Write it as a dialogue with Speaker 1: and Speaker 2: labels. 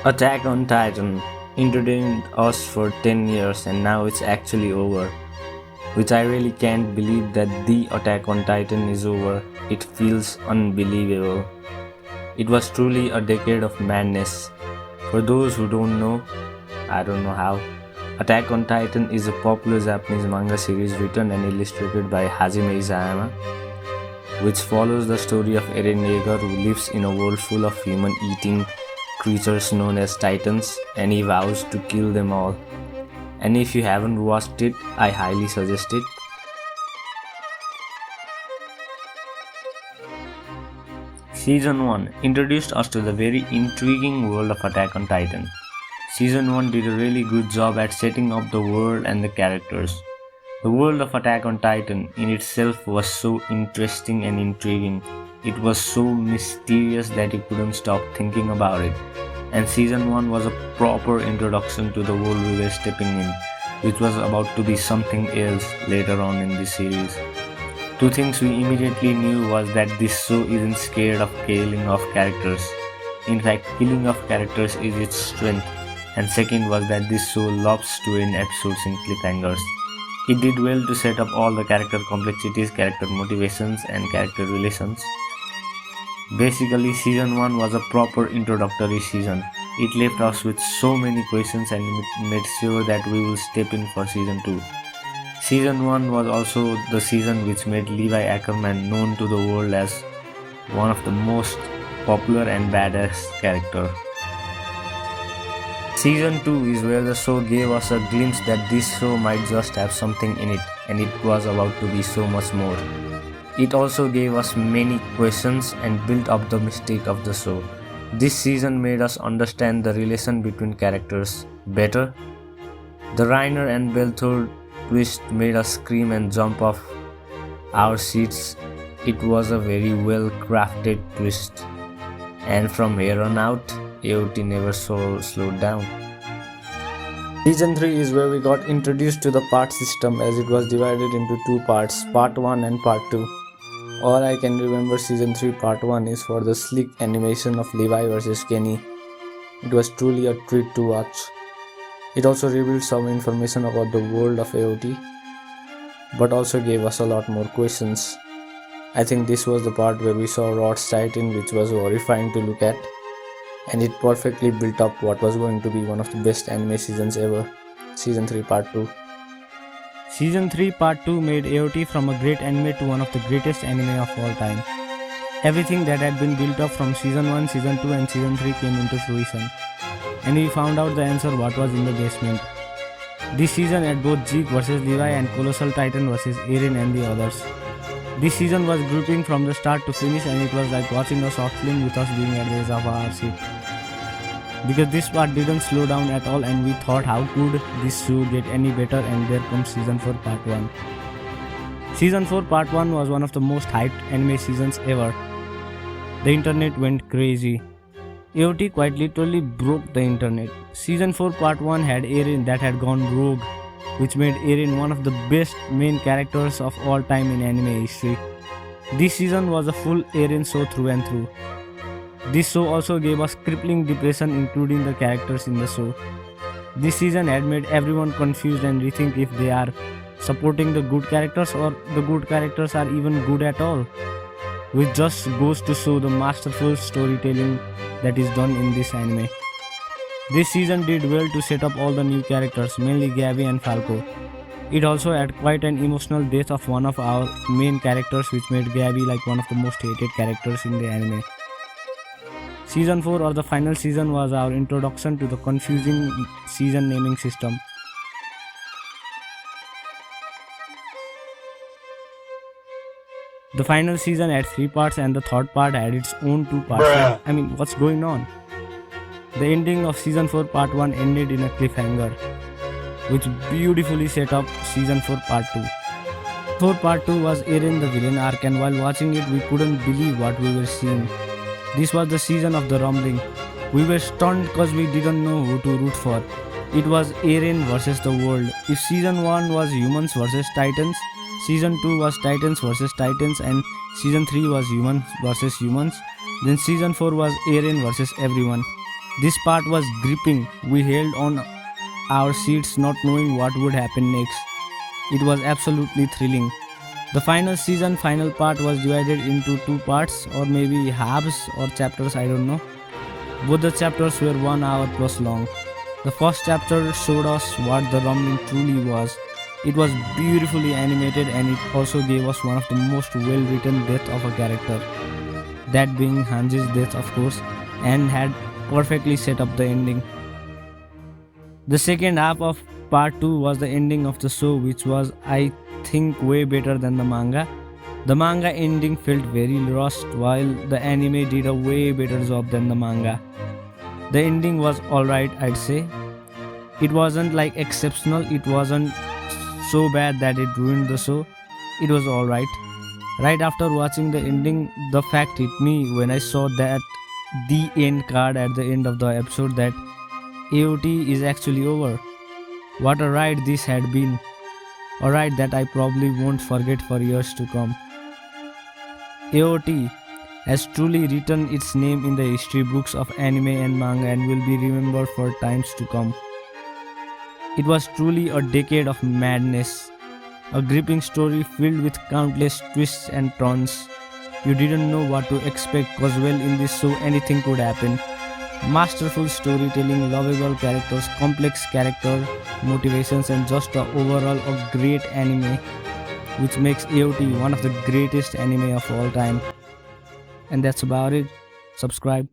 Speaker 1: Attack on Titan entertained us for 10 years and now it's actually over. Which I really can't believe that the Attack on Titan is over. It feels unbelievable. It was truly a decade of madness. For those who don't know, I don't know how. Attack on Titan is a popular Japanese manga series written and illustrated by Hajime Isayama, which follows the story of Eren Yeager who lives in a world full of human eating creatures known as Titans and he vows to kill them all. And if you haven't watched it, I highly suggest it. Season 1 introduced us to the very intriguing world of Attack on Titan. Season 1 did a really good job at setting up the world and the characters. The world of Attack on Titan in itself was so interesting and intriguing. It was so mysterious that you couldn't stop thinking about it. And Season 1 was a proper introduction to the world we were stepping in, which was about to be something else later on in the series. Two things we immediately knew was that this show isn't scared of killing off characters. In fact, killing off characters is its strength. And second was that this show loves to end episodes in cliffhangers. It did well to set up all the character complexities, character motivations, and character relations. Basically, season 1 was a proper introductory season. It left us with so many questions and made sure that we will step in for season 2. Season 1 was also the season which made Levi Ackerman known to the world as one of the most popular and badass character. Season 2 is where the show gave us a glimpse that this show might just have something in it, and it was about to be so much more. It also gave us many questions and built up the mystique of the show. This season made us understand the relation between characters better. The Reiner and Belthor twist made us scream and jump off our seats. It was a very well crafted twist. And from here on out, AOT never slowed down. Season 3 is where we got introduced to the part system as it was divided into two parts, part 1 and part 2. All I can remember season 3 part 1 is for the slick animation of Levi vs Kenny. It was truly a treat to watch. It also revealed some information about the world of AOT, but also gave us a lot more questions. I think this was the part where we saw Rod's Titan, which was horrifying to look at, and it perfectly built up what was going to be one of the best anime seasons ever, Season 3 Part 2. Season 3 Part 2 made AOT from a great anime to one of the greatest anime of all time. Everything that had been built up from Season 1, Season 2 and Season 3 came into fruition. And we found out the answer what was in the basement. This season had both Zeke vs Levi and Colossal Titan vs Eren and the others. This season was grouping from the start to finish and it was like watching a soft film with us being at the edge of our seat. Because this part didn't slow down at all and we thought how could this show get any better, and there comes Season 4 Part 1. Season 4 Part 1 was one of the most hyped anime seasons ever. The internet went crazy. AOT quite literally broke the internet. Season 4 Part 1 had Eren that had gone rogue, which made Eren one of the best main characters of all time in anime history. This season was a full Eren show through and through. This show also gave us crippling depression including the characters in the show. This season had made everyone confused and rethink if they are supporting the good characters or the good characters are even good at all, which just goes to show the masterful storytelling that is done in this anime. This season did well to set up all the new characters, mainly Gabi and Falco. It also had quite an emotional death of one of our main characters, which made Gabi like one of the most hated characters in the anime. Season 4 or the final season was our introduction to the confusing season naming system. The final season had 3 parts and the third part had its own 2 parts. I mean, what's going on? The ending of Season 4 Part 1 ended in a cliffhanger, which beautifully set up Season 4 Part 2. 4 Part 2 was Eren the villain arc, and while watching it we couldn't believe what we were seeing. This was the season of the rumbling. We were stunned because we didn't know who to root for. It was Eren versus the world. If Season 1 was humans versus titans, Season 2 was Titans vs Titans, and Season 3 was humans vs humans. Then Season 4 was Eren vs everyone.
Speaker 2: This part was gripping. We held on our seats not knowing what would happen next. It was absolutely thrilling. The final season, final part was divided into two parts, or maybe halves or chapters, I don't know. Both the chapters were 1 hour plus long. The first chapter showed us what the Rumling truly was. It was beautifully animated and it also gave us one of the most well written death of a character. That being Hanji's death, of course, and had perfectly set up the ending. The second half of part 2 was the ending of the show, which was, I think, way better than the manga. The manga ending felt very rushed, while the anime did a way better job than the manga. The ending was alright, I'd say. It wasn't like exceptional, it wasn't so bad that it ruined the show. It was alright. Right after watching the ending, the fact hit me when I saw that the end card at the end of the episode that AOT is actually over. What a ride this had been. A ride that I probably won't forget for years to come. AOT has truly written its name in the history books of anime and manga and will be remembered for times to come. It was truly a decade of madness, a gripping story filled with countless twists and turns. You didn't know what to expect because, well, in this show anything could happen. Masterful storytelling, lovable characters, complex character motivations, and just overall a great anime, which makes AOT one of the greatest anime of all time. And that's about it. Subscribe.